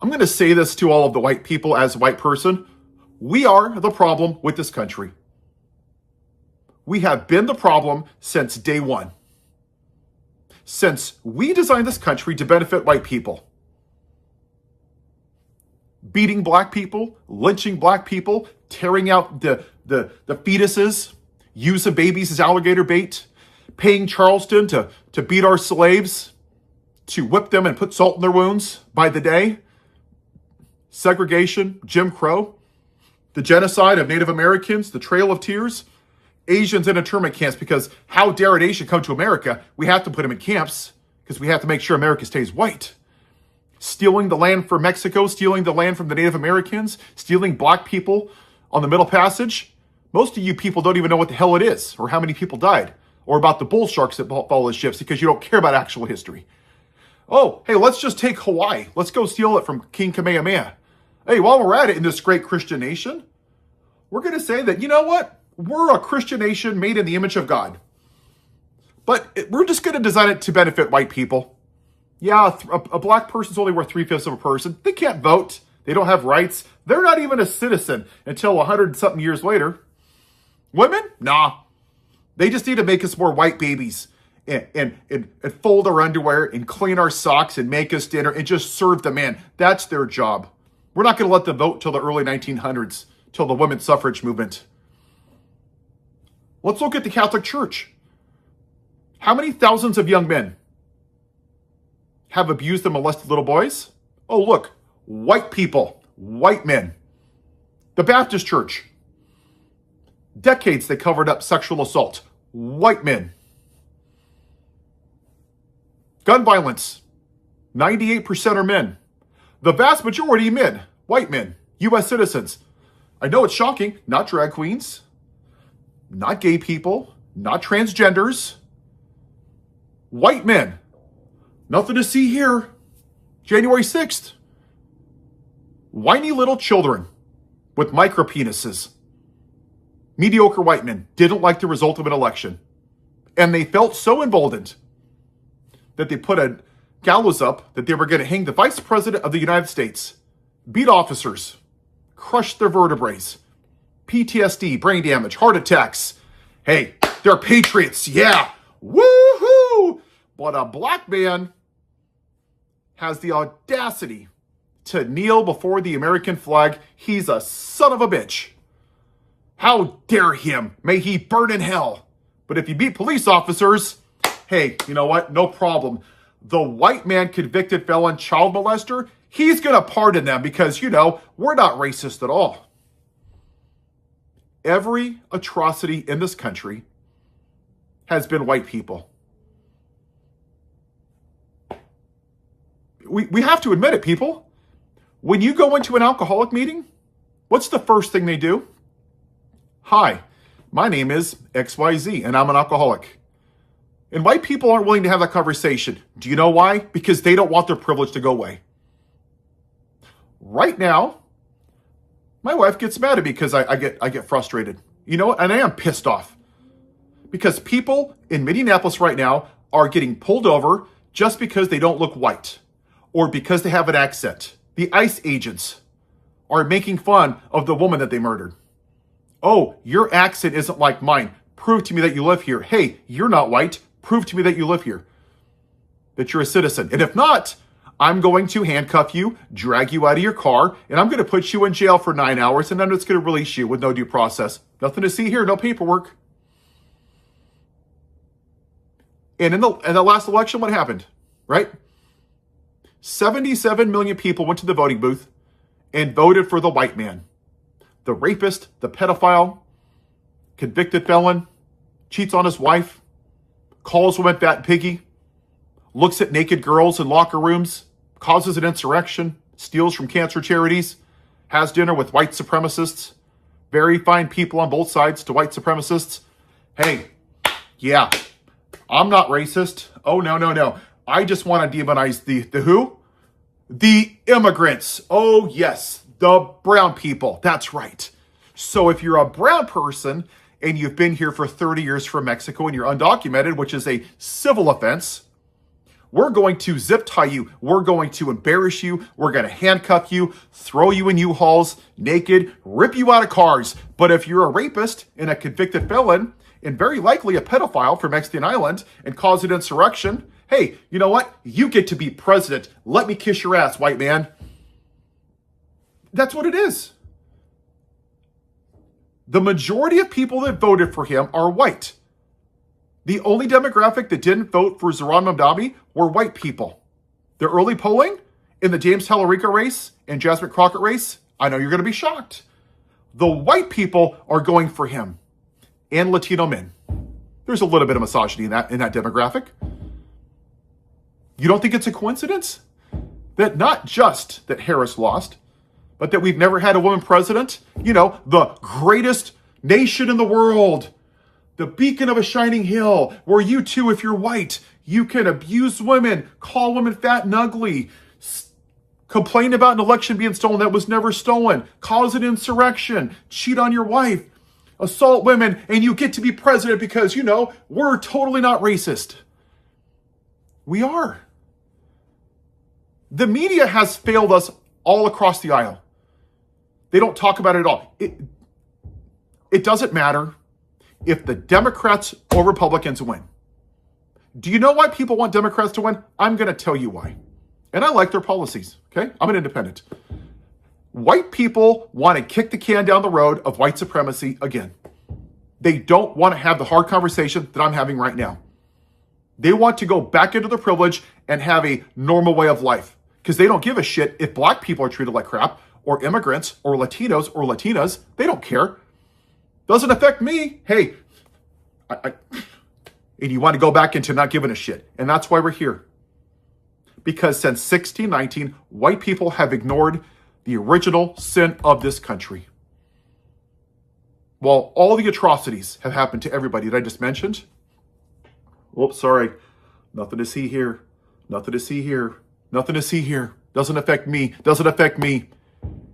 I'm going to say this to all of the white people as a white person. We are the problem with this country. We have been the problem since day one. Since we designed this country to benefit white people. Beating black people, lynching black people, tearing out the fetuses, using babies as alligator bait, paying Charleston to beat our slaves, to whip them and put salt in their wounds by the day, segregation, Jim Crow, the genocide of Native Americans, the Trail of Tears, Asians in internment camps, because how dare an Asian come to America? We have to put them in camps because we have to make sure America stays white. Stealing the land from Mexico, stealing the land from the Native Americans, stealing black people on the Middle Passage. Most of you people don't even know what the hell it is or how many people died or about the bull sharks that follow the ships because you don't care about actual history. Oh, hey, let's just take Hawaii. Let's go steal it from King Kamehameha. Hey, while we're at it in this great Christian nation, we're going to say that, you know what? We're a Christian nation made in the image of God. But we're just going to design it to benefit white people. Yeah, a black person's only worth 3/5 of a person. They can't vote. They don't have rights. They're not even a citizen until 100-something years later. Women? Nah. They just need to make us more white babies and fold our underwear and clean our socks and make us dinner and just serve the man. That's their job. We're not going to let them vote till the early 1900s, till the women's suffrage movement. Let's look at the Catholic Church. How many thousands of young men have abused and molested little boys? Oh, look, white people, white men. The Baptist Church. Decades they covered up sexual assault. White men. Gun violence. 98% are men. The vast majority men, white men, U.S. citizens. I know it's shocking, not drag queens, not gay people, not transgenders. White men. Nothing to see here. January 6th. Whiny little children with micro penises. Mediocre white men didn't like the result of an election. And they felt so emboldened that they put a gallows up that they were going to hang the vice president of the United States, beat officers, crush their vertebrae, PTSD, brain damage, heart attacks. Hey, they're patriots, yeah, woohoo! But a black man has the audacity to kneel before the American flag. He's a son of a bitch. How dare him? May he burn in hell. But if you beat police officers, hey, you know what? No problem. The white man convicted felon child molester, he's going to pardon them because, we're not racist at all. Every atrocity in this country has been white people. We have to admit it, people. When you go into an alcoholic meeting, what's the first thing they do? Hi, my name is XYZ and I'm an alcoholic. And white people aren't willing to have that conversation. Do you know why? Because they don't want their privilege to go away. Right now, my wife gets mad at me because I get frustrated. You know what? And I am pissed off. Because people in Minneapolis right now are getting pulled over just because they don't look white or because they have an accent. The ICE agents are making fun of the woman that they murdered. Oh, your accent isn't like mine. Prove to me that you live here. Hey, you're not white. Prove to me that you live here, that you're a citizen. And if not, I'm going to handcuff you, drag you out of your car, and I'm going to put you in jail for 9 hours, and I'm just going to release you with no due process. Nothing to see here, no paperwork. And in the last election, what happened, right? 77 million people went to the voting booth and voted for the white man. The rapist, the pedophile, convicted felon, cheats on his wife, calls women fat piggy, looks at naked girls in locker rooms, causes an insurrection, steals from cancer charities, has dinner with white supremacists, very fine people on both sides to white supremacists. Hey, yeah, I'm not racist. Oh, no. I just want to demonize the who? The immigrants. Oh, yes, the brown people. That's right. So if you're a brown person and you've been here for 30 years from Mexico and you're undocumented, which is a civil offense, We're going to zip tie you. We're going to embarrass you. We're going to handcuff you, throw you in U-Hauls, naked, rip you out of cars. But if you're a rapist and a convicted felon, and very likely a pedophile from Mexican Island, and cause an insurrection, hey, you know what? You get to be president. Let me kiss your ass, white man. That's what it is. The majority of people that voted for him are white. The only demographic that didn't vote for Zohran Mamdani were white people. The early polling in the James Tallarico race and Jasmine Crockett race, I know you're going to be shocked. The white people are going for him, and Latino men. There's a little bit of misogyny in that demographic. You don't think it's a coincidence that not just that Harris lost, but that we've never had a woman president? You know, the greatest nation in the world, the beacon of a shining hill, where you too, if you're white, you can abuse women, call women fat and ugly, complain about an election being stolen that was never stolen, cause an insurrection, cheat on your wife, assault women, and you get to be president because, you know, we're totally not racist. We are. The media has failed us all across the aisle. They don't talk about it at all. It doesn't matter if the Democrats or Republicans win. Do you know why people want Democrats to win? I'm going to tell you why. And I like their policies, okay? I'm an independent. White people want to kick the can down the road of white supremacy again. They don't want to have the hard conversation that I'm having right now. They want to go back into their privilege and have a normal way of life because they don't give a shit if black people are treated like crap, or immigrants, or Latinos, or Latinas. They don't care. Doesn't affect me. Hey, and you want to go back into not giving a shit. And that's why we're here. Because since 1619, white people have ignored the original sin of this country. While all the atrocities have happened to everybody that I just mentioned, whoops, sorry, nothing to see here, nothing to see here, nothing to see here. Doesn't affect me, doesn't affect me.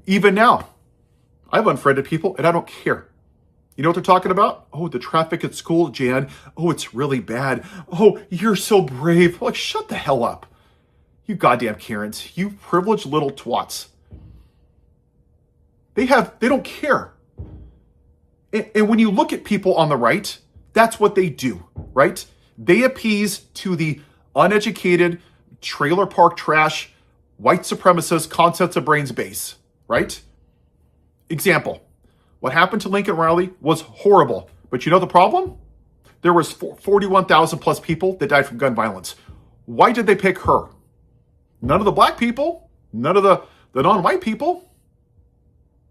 Even now, I've unfriended people and I don't care. You know what they're talking about? Oh, the traffic at school, Jan. Oh, it's really bad. Oh, you're so brave. Like, shut the hell up. You goddamn Karens. You privileged little twats. They don't care. And when you look at people on the right, that's what they do, right? They appease to the uneducated, trailer park trash, white supremacist concepts of brains base, right? Example, what happened to Lincoln Riley was horrible. But you know the problem? There was 41,000 plus people that died from gun violence. Why did they pick her? None of the black people, none of the non-white people.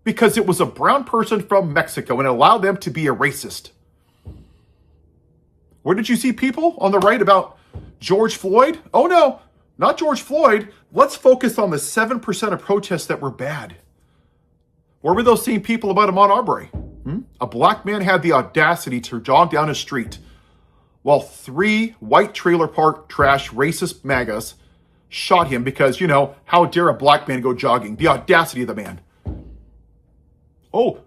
Because it was a brown person from Mexico and it allowed them to be a racist. Where did you see people on the right about George Floyd? Oh no, not George Floyd. Let's focus on the 7% of protests that were bad. Where were those same people about Ahmaud Arbery? A black man had the audacity to jog down a street while 3 white trailer park trash racist MAGAs shot him because, you know, how dare a black man go jogging? The audacity of the man. Oh,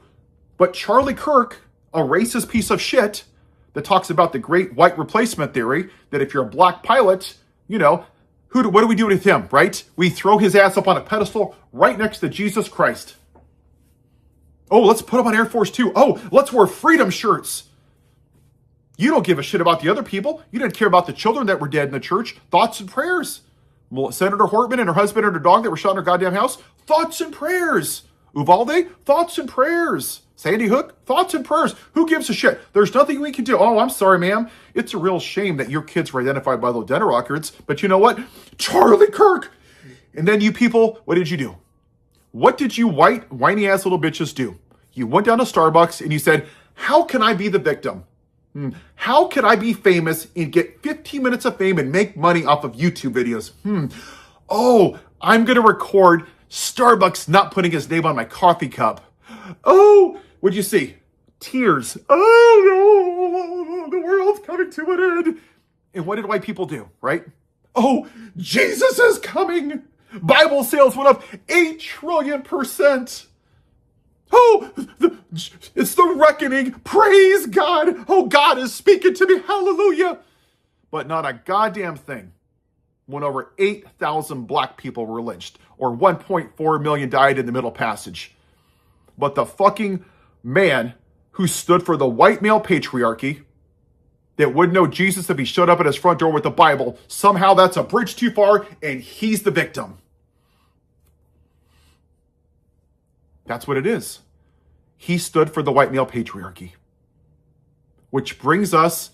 but Charlie Kirk, a racist piece of shit that talks about the great white replacement theory, that if you're a black pilot, you know, what do we do with him, right? We throw his ass up on a pedestal right next to Jesus Christ. Oh, let's put him on Air Force Two. Oh, let's wear freedom shirts. You don't give a shit about the other people. You didn't care about the children that were dead in the church. Thoughts and prayers. Well, Senator Hortman and her husband and her dog that were shot in her goddamn house. Thoughts and prayers. Uvalde, thoughts and prayers. Sandy Hook, thoughts and prayers. Who gives a shit? There's nothing we can do. Oh, I'm sorry, ma'am. It's a real shame that your kids were identified by those dental records. But you know what? Charlie Kirk. And then you people, what did you do? What did you whiny ass little bitches do? You went down to Starbucks and you said, how can I be the victim? How can I be famous and get 15 minutes of fame and make money off of YouTube videos? Oh, I'm going to record Starbucks not putting his name on my coffee cup. Oh, what'd you see? Tears. Oh no, the world's coming to an end. And what did white people do, right? Oh, Jesus is coming. Bible sales went up 8 trillion %. Oh, it's the reckoning. Praise God. Oh, God is speaking to me. Hallelujah. But not a goddamn thing when over 8,000 black people were lynched, or 1.4 million died in the Middle Passage. But the fucking man who stood for the white male patriarchy that would know Jesus if he showed up at his front door with the Bible, somehow that's a bridge too far and he's the victim. That's what it is. He stood for the white male patriarchy. Which brings us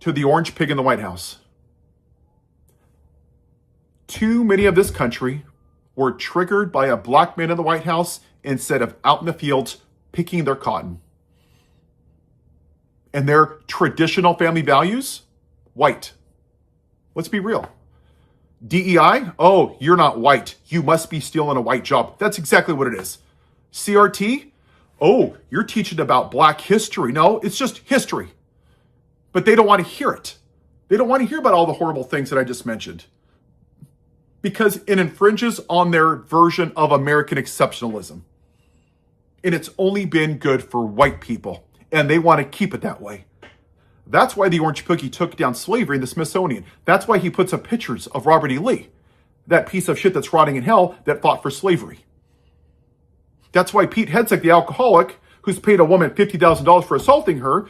to the orange pig in the White House. Too many of this country were triggered by a black man in the White House instead of out in the fields picking their cotton. And their traditional family values? White. Let's be real. DEI? Oh, you're not white. You must be stealing a white job. That's exactly what it is. CRT? Oh, you're teaching about black history. No, it's just history. But they don't want to hear it. They don't want to hear about all the horrible things that I just mentioned. Because it infringes on their version of American exceptionalism. And it's only been good for white people. And they want to keep it that way. That's why the Orange Pookie took down slavery in the Smithsonian. That's why he puts up pictures of Robert E. Lee, that piece of shit that's rotting in hell that fought for slavery. That's why Pete Hegseth, the alcoholic, who's paid a woman $50,000 for assaulting her,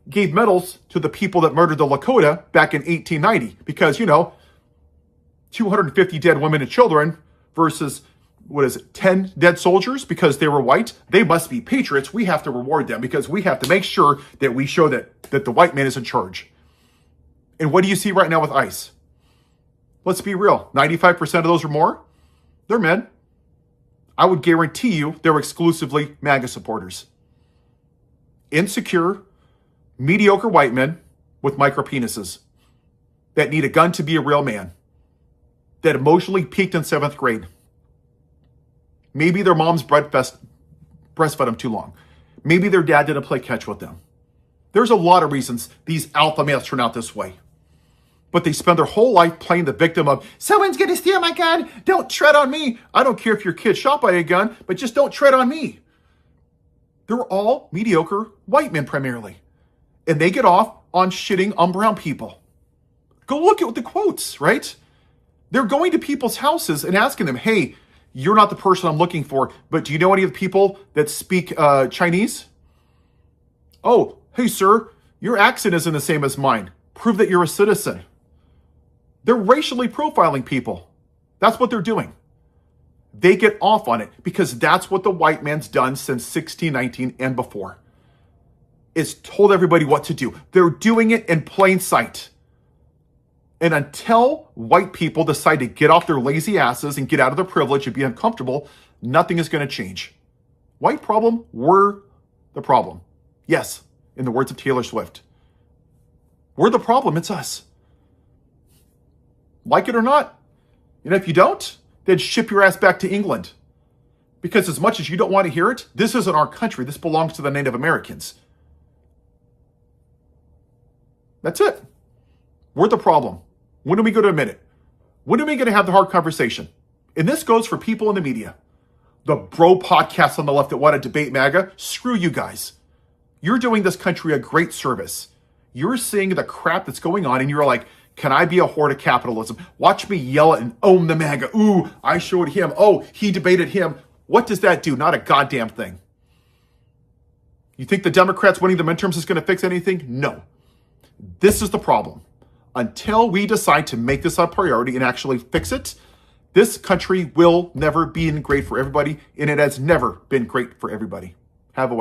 gave medals to the people that murdered the Lakota back in 1890. Because, 250 dead women and children versus, 10 dead soldiers because they were white? They must be patriots. We have to reward them because we have to make sure that we show that the white man is in charge. And what do you see right now with ICE? Let's be real. 95% of those or more, they're men. I would guarantee you they're exclusively MAGA supporters. Insecure, mediocre white men with micro penises that need a gun to be a real man, that emotionally peaked in 7th grade. Maybe their mom's breastfed them too long. Maybe their dad didn't play catch with them. There's a lot of reasons these alpha males turn out this way. But they spend their whole life playing the victim of, someone's going to steal my gun. Don't tread on me. I don't care if your kid's shot by a gun, but just don't tread on me. They're all mediocre white men primarily. And they get off on shitting on brown people. Go look at the quotes, right? They're going to people's houses and asking them, hey, you're not the person I'm looking for, but do you know any of the people that speak Chinese? Oh, hey, sir, your accent isn't the same as mine. Prove that you're a citizen. They're racially profiling people. That's what they're doing. They get off on it because that's what the white man's done since 1619 and before. It's told everybody what to do. They're doing it in plain sight. And until white people decide to get off their lazy asses and get out of their privilege and be uncomfortable, nothing is going to change. White problem, we're the problem. Yes, in the words of Taylor Swift. We're the problem, it's us. Like it or not. And if you don't, then ship your ass back to England. Because as much as you don't want to hear it, this isn't our country. This belongs to the Native Americans. That's it. We're the problem. When are we going to admit it? When are we going to have the hard conversation? And this goes for people in the media. The bro podcasts on the left that want to debate MAGA, screw you guys. You're doing this country a great service. You're seeing the crap that's going on and you're like, can I be a whore to capitalism? Watch me yell it and own the MAGA. Ooh, I showed him. Oh, he debated him. What does that do? Not a goddamn thing. You think the Democrats winning the midterms is going to fix anything? No. This is the problem. Until we decide to make this a priority and actually fix it, this country will never be great for everybody, and it has never been great for everybody. Have a way.